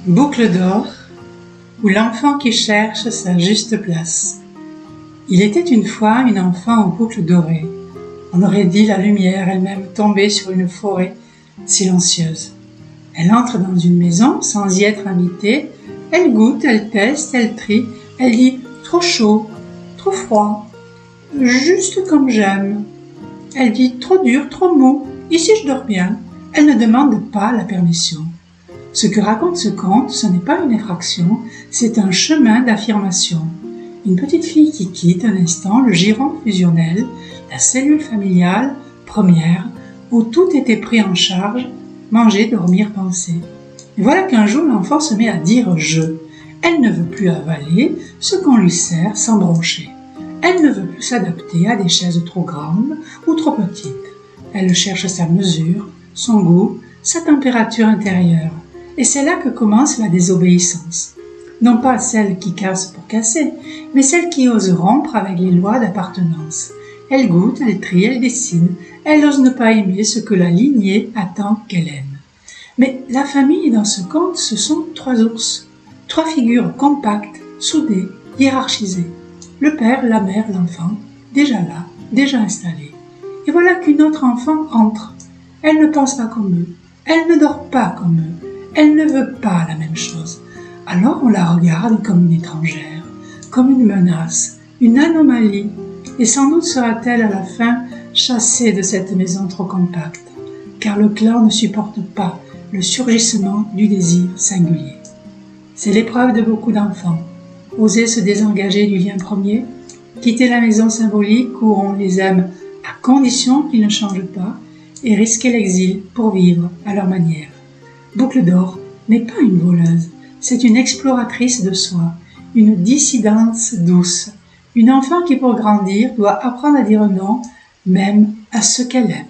Boucle d'or ou l'enfant qui cherche sa juste place. Il était une fois une enfant aux boucles dorées. On aurait dit la lumière elle-même tombée sur une forêt silencieuse. Elle entre dans une maison sans y être invitée. Elle goûte, elle teste, elle trie. Elle dit « trop chaud, trop froid, juste comme j'aime ». Elle dit « trop dur, trop mou, ici je dors bien ». Elle ne demande pas la permission. Ce que raconte ce conte, ce n'est pas une effraction, c'est un chemin d'affirmation. Une petite fille qui quitte un instant le giron fusionnel, la cellule familiale première, où tout était pris en charge, manger, dormir, penser. Et voilà qu'un jour l'enfant se met à dire « je ». Elle ne veut plus avaler ce qu'on lui sert sans broncher. Elle ne veut plus s'adapter à des chaises trop grandes ou trop petites. Elle cherche sa mesure, son goût, sa température intérieure. Et c'est là que commence la désobéissance. Non pas celle qui casse pour casser, mais celle qui ose rompre avec les lois d'appartenance. Elle goûte, elle trie, elle dessine. Elle ose ne pas aimer ce que la lignée attend qu'elle aime. Mais la famille dans ce conte, ce sont 3 ours. 3 figures compactes, soudées, hiérarchisées. Le père, la mère, l'enfant, déjà là, déjà installés. Et voilà qu'une autre enfant entre. Elle ne pense pas comme eux. Elle ne dort pas comme eux. Elle ne veut pas la même chose. Alors on la regarde comme une étrangère, comme une menace, une anomalie. Et sans doute sera-t-elle à la fin chassée de cette maison trop compacte, car le clan ne supporte pas le surgissement du désir singulier. C'est l'épreuve de beaucoup d'enfants. Oser se désengager du lien premier, quitter la maison symbolique où on les aime à condition qu'ils ne changent pas, et risquer l'exil pour vivre à leur manière. Boucle d'or n'est pas une voleuse, c'est une exploratrice de soi, une dissidence douce, une enfant qui pour grandir doit apprendre à dire non, même à ce qu'elle aime.